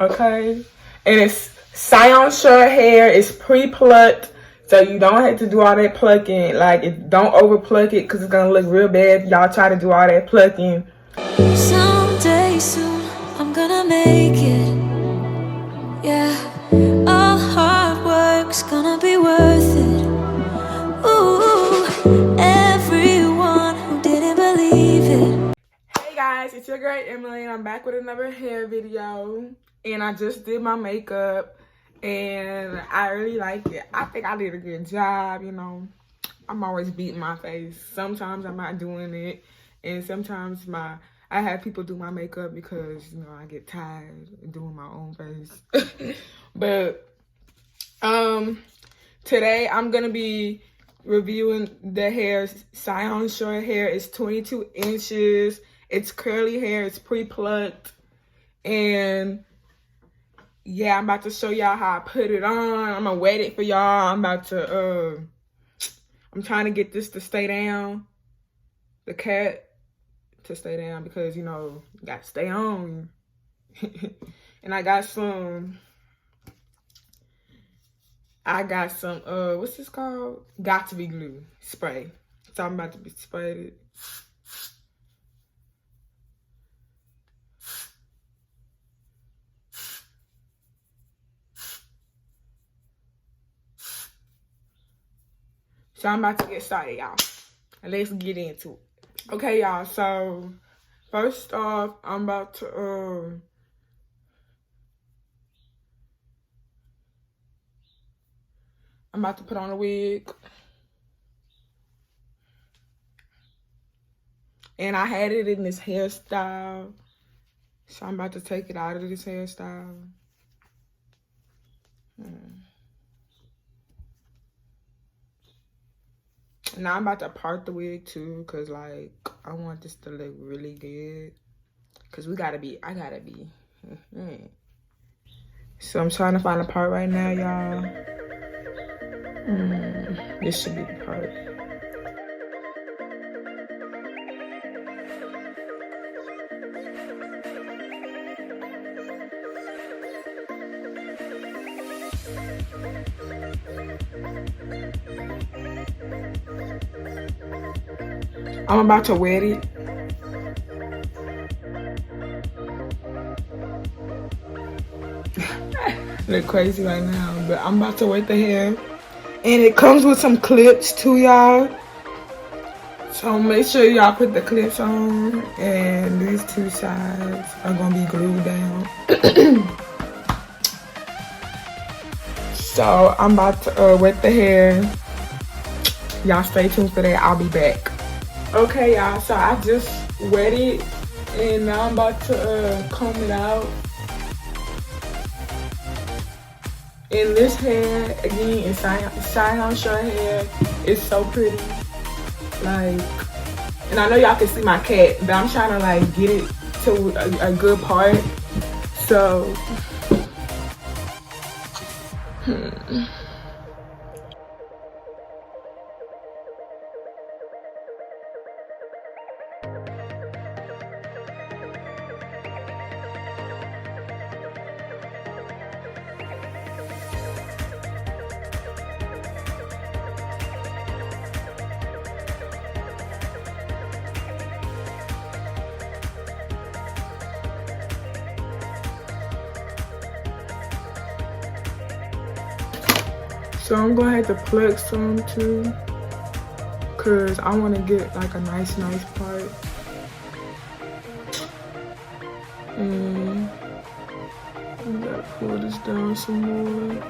Okay, and it's Cynosure hair. It's pre-plucked, so you don't have to do all that plucking. Like, don't over pluck it because it's gonna look real bad if y'all try to do all that plucking. Someday soon I'm gonna make it. Yeah, all hard work's gonna be worth it. Ooh, everyone who didn't believe it. Hey guys, it's your girl Emily, and I'm back with another hair video. And I just did my makeup, and I really like it. I think I did a good job. You know, I'm always beating my face. Sometimes I'm not doing it, and sometimes I have people do my makeup because, you know, I get tired of doing my own face. But today I'm gonna be reviewing the hair. Cynosure hair is 22 inches. It's curly hair. It's pre-plucked. And yeah, I'm about to show y'all how I put it on. I'm gonna wet it for y'all. I'm trying to get this to stay down. The cat to stay down because, you know, you gotta stay on. And I got some, what's this called? Got to be glue spray. So I'm about to be sprayed it. So I'm about to get started, y'all. And let's get into it. Okay, y'all. So first off, I'm about to put on a wig. And I had it in this hairstyle. So I'm about to take it out of this hairstyle. Now I'm about to part the wig too, cause like I want this to look really good. Cause I gotta be. So I'm trying to find a part right now, y'all. This should be the part. I'm about to wet it. Look crazy right now, but I'm about to wet the hair. And it comes with some clips too, y'all. So make sure y'all put the clips on. And these two sides are gonna be glued down. So I'm about to wet the hair. Y'all stay tuned for that. I'll be back. Okay, y'all, so I just wet it, and now I'm about to comb it out. And this hair, again, is Cynosure hair. It's so pretty. Like, and I know y'all can see my cat, but I'm trying to like get it to a good part. So, so I'm gonna have to pluck some too, cause I want to get like a nice part. And I gotta pull this down some more.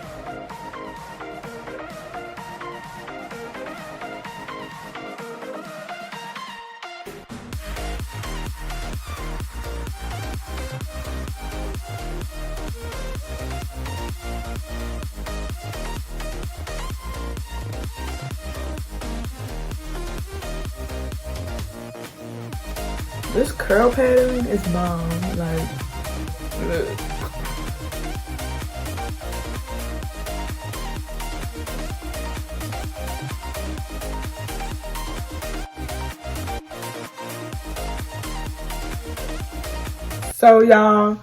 This curl pattern is bomb. Like, look. So y'all,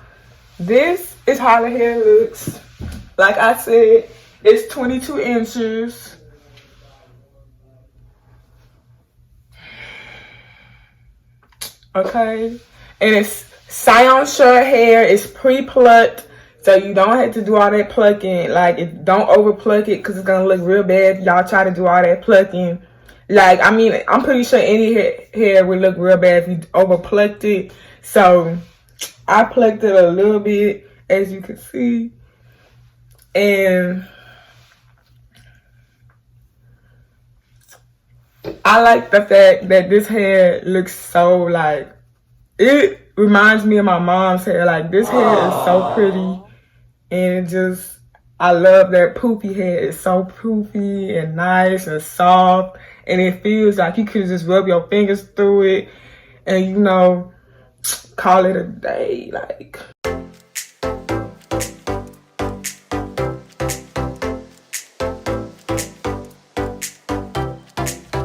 this it's how the hair looks. Like I said, it's 22 inches. Okay, and it's Cynosure hair. It's pre-plucked, so you don't have to do all that plucking. Like, don't over pluck it because it's gonna look real bad if y'all try to do all that plucking. Like, I mean, I'm pretty sure any hair would look real bad if you over plucked it. So I plucked it a little bit, as you can see, and I like the fact that this hair looks so, like, it reminds me of my mom's hair. Like, this hair is so pretty, and it just, I love that poofy hair. It's so poofy and nice and soft, and it feels like you could just rub your fingers through it and, you know, call it a day. Like,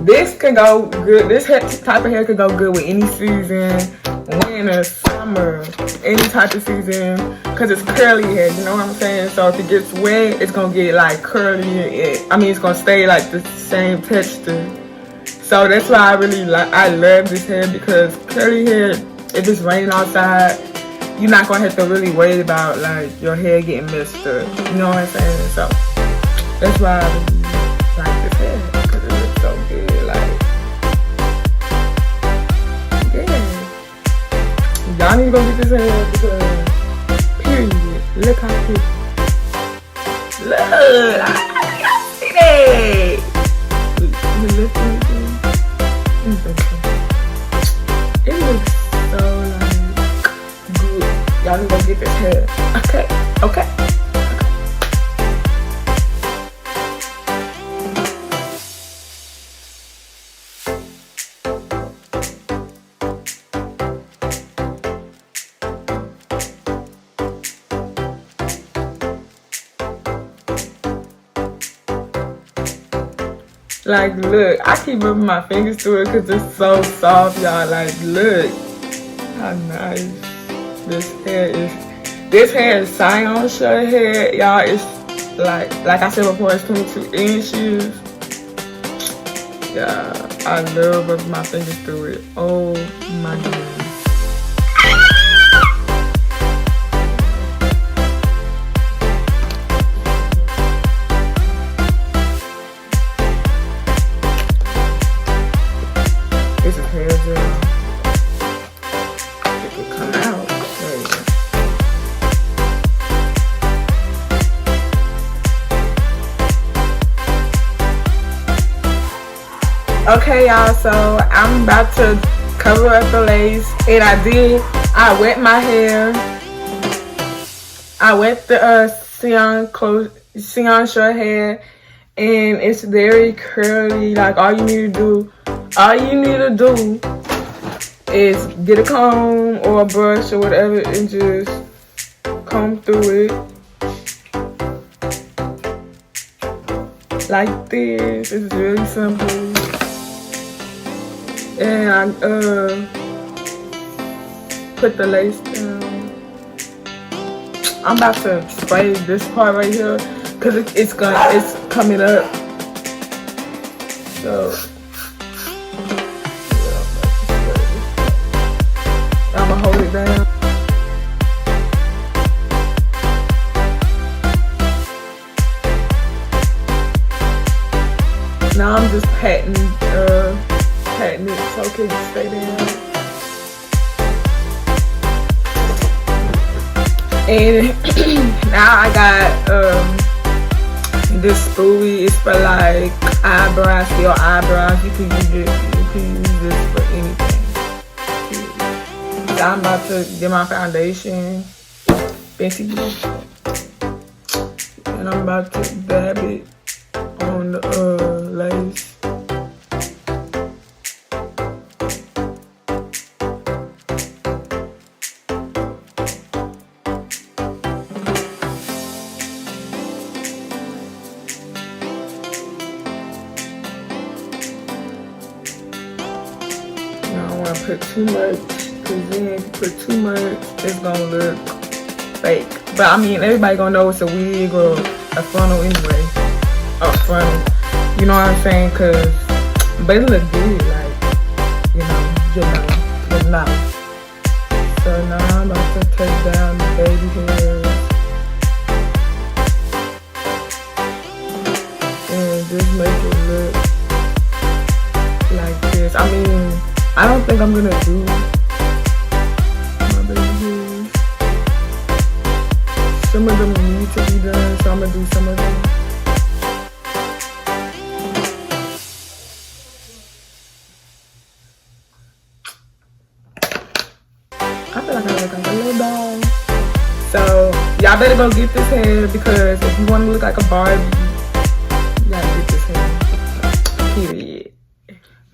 this can go good. This type of hair could go good with any season, winter, summer, any type of season, because it's curly hair, you know what I'm saying? So if it gets wet, it's gonna get like curly. It's gonna stay like the same texture. So that's why I really I love this hair, because curly hair, if it's raining outside, you're not gonna have to really worry about like your hair getting messed up. You know what I'm saying? So that's why I really like this hair, because it looks so good. Y'all need to go get this hair, because, period. Look how pretty. Look! I see that! It looks so, like, good. Y'all need to go get this hair. Okay? Okay? Like, look, I keep rubbing my fingers through it because it's so soft, y'all. Like, look how nice this hair is. This hair is Cynosure hair, y'all. It's like I said before, it's 22 inches. Yeah, I love rubbing my fingers through it. Oh my goodness. This is hair gel. It could come out. There you go. Okay, y'all, so I'm about to cover up the lace, and I wet my hair. I wet the Cynosure hair, and it's very curly. Like, all you need to do is get a comb or a brush or whatever and just comb through it like this. It's really simple. And I put the lace down. I'm about to spray this part right here because it's coming up. So I'ma hold it down. Now I'm just patting it so it can stay down. And now I got this spoolie. It's for like eyebrows, your eyebrows. You can use this for anything. I'm about to get my foundation, basically, and I'm about to dab it on the lace. I don't want to put too much, because then if you put too much, it's gonna look fake. But I mean, everybody gonna know it's a wig or a frontal anyway. A frontal. You know what I'm saying? But it look good, like, you know. So now I'm about to take down the baby hairs. And just make it look like this. I mean, I don't think I'm gonna do my baby hairs. Some of them need to be done, so I'm gonna do some of them. I feel like I look like a little doll. So y'all better go get this hair, because if you want to look like a Barbie, you gotta get this hair. Period.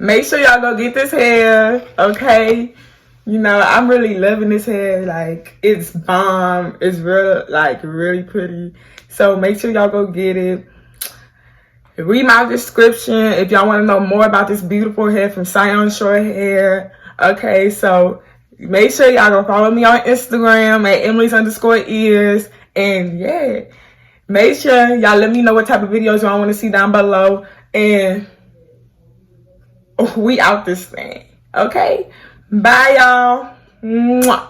Make sure y'all go get this hair, okay? You know, I'm really loving this hair. Like, it's bomb. It's real, like, really pretty. So make sure y'all go get it. Read my description if y'all want to know more about this beautiful hair from Cynosure Hair. Okay, so make sure y'all go follow me on Instagram at Emily's_ears. And yeah, make sure y'all let me know what type of videos y'all want to see down below. And we out this thing. Okay? Bye, y'all. Mwah.